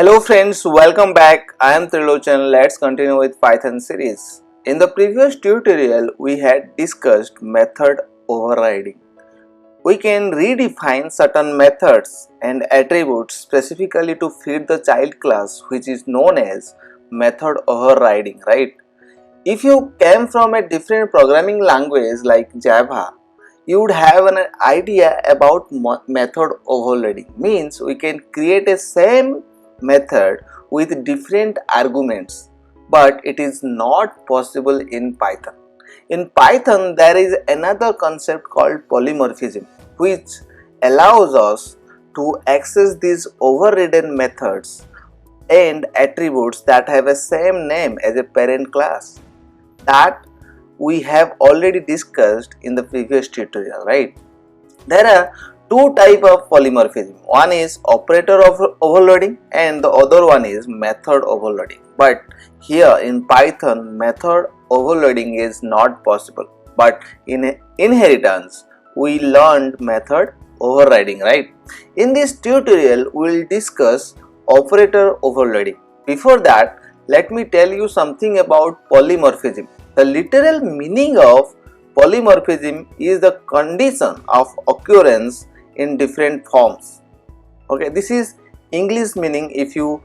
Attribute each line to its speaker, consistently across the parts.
Speaker 1: Hello friends, welcome back. I am Trilochan. Let's continue with Python series. In the previous tutorial, we had discussed method overriding. We can redefine certain methods and attributes specifically to feed the child class, which is known as method overriding, right? If you came from a different programming language like Java, you would have an idea about method overloading. Means we can create a same method with different arguments, but it is not possible in Python. In Python, there is another concept called polymorphism, which allows us to access these overridden methods and attributes that have a same name as a parent class that we have already discussed in the previous tutorial, right? There are two types of polymorphism. One is operator overloading and the other one is method overloading. But here in Python, method overloading is not possible. But in inheritance, we learned method overriding, right? In this tutorial, we will discuss operator overloading. Before that, let me tell you something about polymorphism. The literal meaning of polymorphism is the condition of occurrence in different forms. Okay, this is English meaning. If you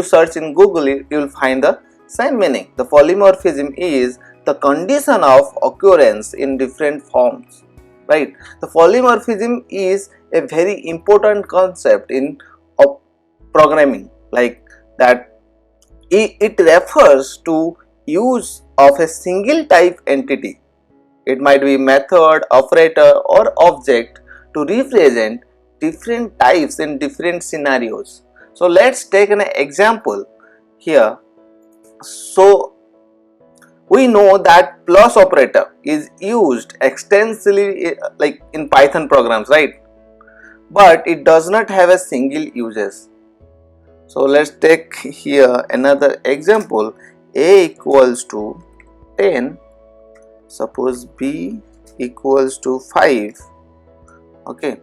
Speaker 1: search in Google, you will find the same meaning. The polymorphism is the condition of occurrence in different forms, right? The polymorphism is a very important concept in programming, like that. It refers to use of a single type entity. It might be method, operator or object to represent different types in different scenarios. So let's take an example here. So we know that plus operator is used extensively like in Python programs, right? But it does not have a single uses. So let's take here another example. A equals to 10, suppose B equals to 5, okay,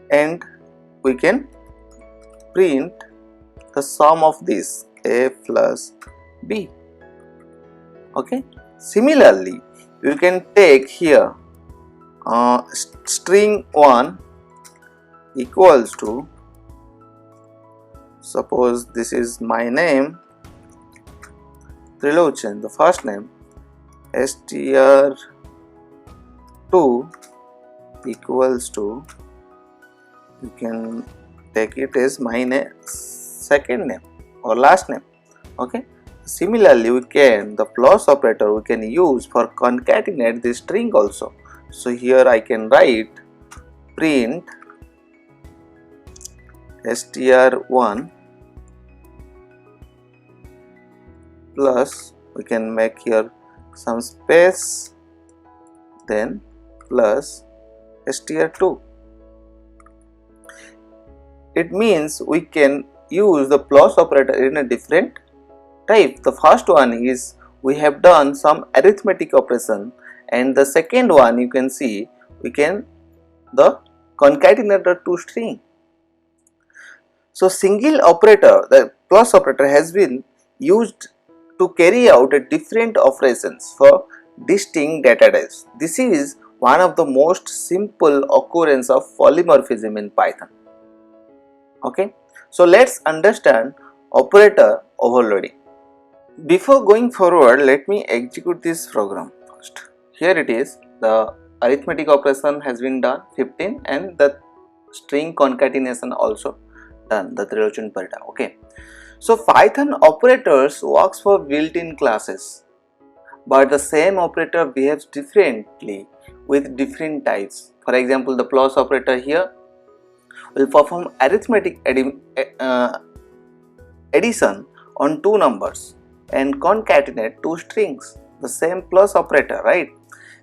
Speaker 1: and we can print the sum of this A plus B, okay. Similarly, you can take here string 1 equals to, suppose this is my name Trilochan, the first name, str2 equals to, you can take it as my name, second name or last name, okay. Similarly, we can, the plus operator we can use for concatenate this string also. So here I can write print str1 plus, we can make here some space, then plus str2. It means we can use the plus operator in a different type. The first one is we have done some arithmetic operation, and the second one you can see we can the concatenator to string. So single operator, the plus operator, has been used to carry out a different operations for distinct data types. This is one of the most simple occurrence of polymorphism in Python. Okay, so let's understand operator overloading. Before going forward, let me execute this program first. Here it is, the arithmetic operation has been done 15 and the string concatenation also done, the Trilochan per data. Okay, so Python operators works for built-in classes, but the same operator behaves differently with different types. For example, the plus operator here will perform arithmetic addition on two numbers and concatenate two strings, the same plus operator, right?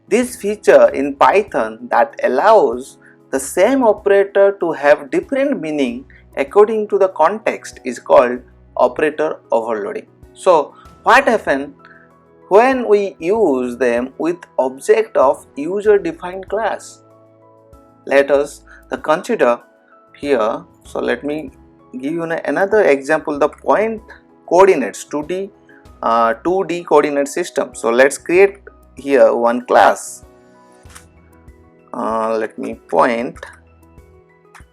Speaker 1: This feature in Python that allows the same operator to have different meaning according to the context is called operator overloading. So what happens when we use them with object of user defined class? Let us consider here. So let me give you another example, the point coordinates 2D coordinate system. So let's create here one class. Let me point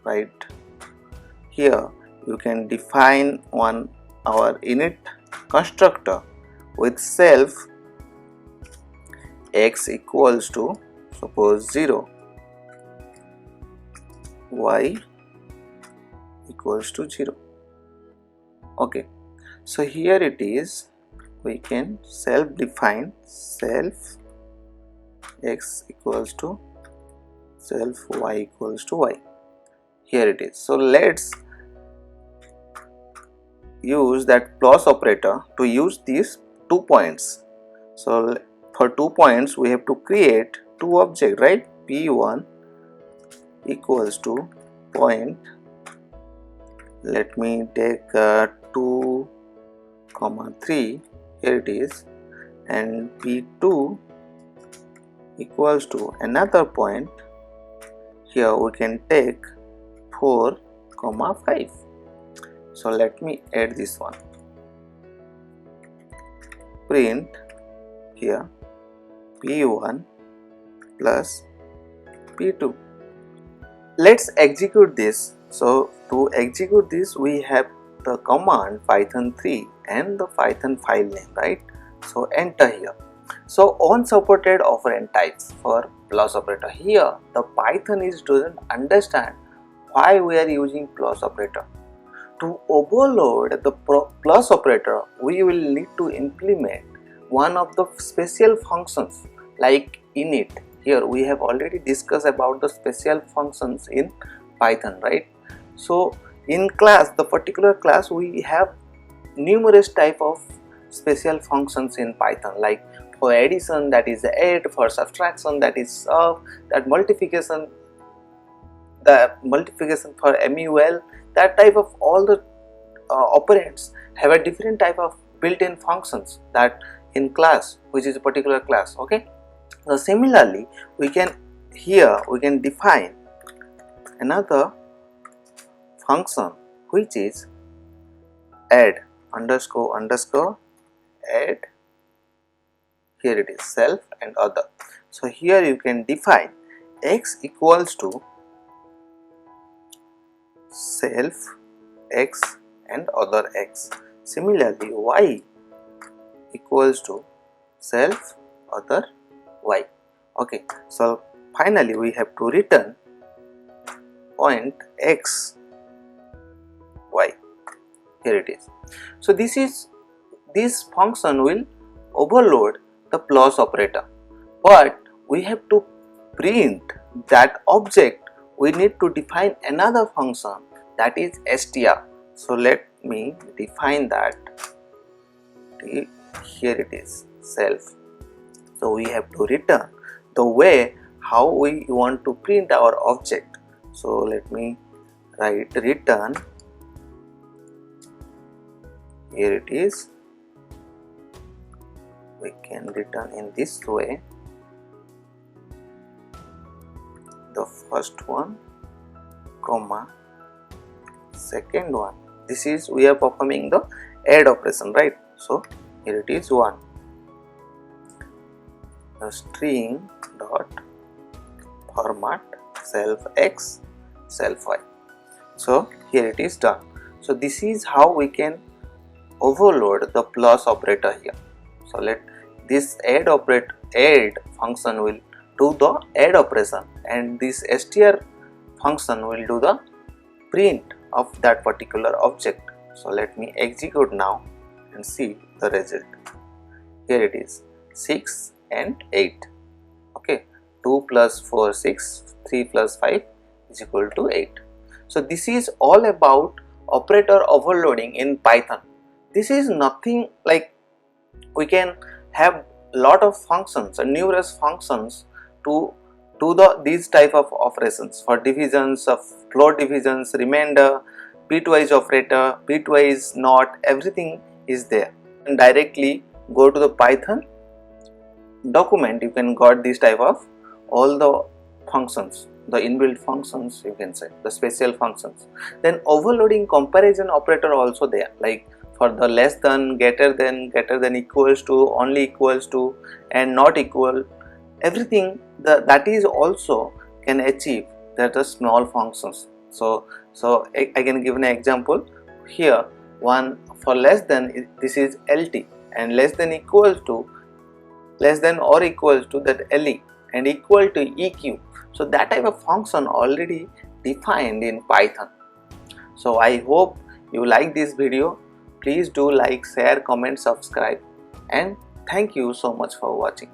Speaker 1: right here. You can define our init constructor with self x equals to suppose 0, y equals to 0. Okay, so here it is, we can self define self x equals to self y equals to y. Here it is. So let's use that plus operator to use these 2 points. So for 2 points we have to create 2 objects, right? P1 equals to point, let me take 2, 3, here it is, and P2 equals to another point, here we can take 4, 5. So let me add this one, print here P1 plus P2. Let's execute this. So to execute this we have the command python 3 and the python file name, right? So enter here. So unsupported operand types for plus operator. Here the python doesn't understand why we are using plus operator. To overload the plus operator, we will need to implement one of the special functions like init. Here we have already discussed about the special functions in Python, right? So in class, the particular class, we have numerous type of special functions in Python, like for addition that is add, for subtraction that is sub, that multiplication for MUL, that type of all the operands have a different type of built-in functions that in class, which is a particular class. Okay, so similarly we can define another function which is add underscore add. Here it is self and other. So here you can define x equals to self x and other x. Similarly y equals to self other y. Okay, so finally we have to return point x y. Here it is. So this function will overload the plus operator, but we have to print that object. We need to define another function, that is str. So let me define that. Here it is self. So we have to return the way how we want to print our object. So let me write return. Here it is. We can return in this way. The first one, comma, second one. This is we are performing the add operation, right? So here it is 1. The string dot format self x self y. So here it is done. So this is how we can overload the plus operator here. So let this add function will do the add operation, and this str function will do the print of that particular object. So let me execute now and see the result. Here it is 6 and 8. Okay, 2 plus 4 6, 3 plus 5 is equal to 8. So this is all about operator overloading in Python. This is nothing like we can have lot of functions and numerous functions to do these type of operations for divisions, of float divisions, remainder, bitwise operator, bitwise not, everything is there. And directly go to the Python document, you can got this type of all the functions. the inbuilt functions, you can say the special functions. Then overloading comparison operator also there, like for the less than, greater than, equals to, only equals to, and not equal, everything that is also can achieve that the small functions. So I can give an example here. One, for less than, this is LT, and less than equals to, less than or equals to, that LE, and equal to EQ. So that type of function already defined in Python. So I hope you like this video. Please do like, share, comment, subscribe, and thank you so much for watching.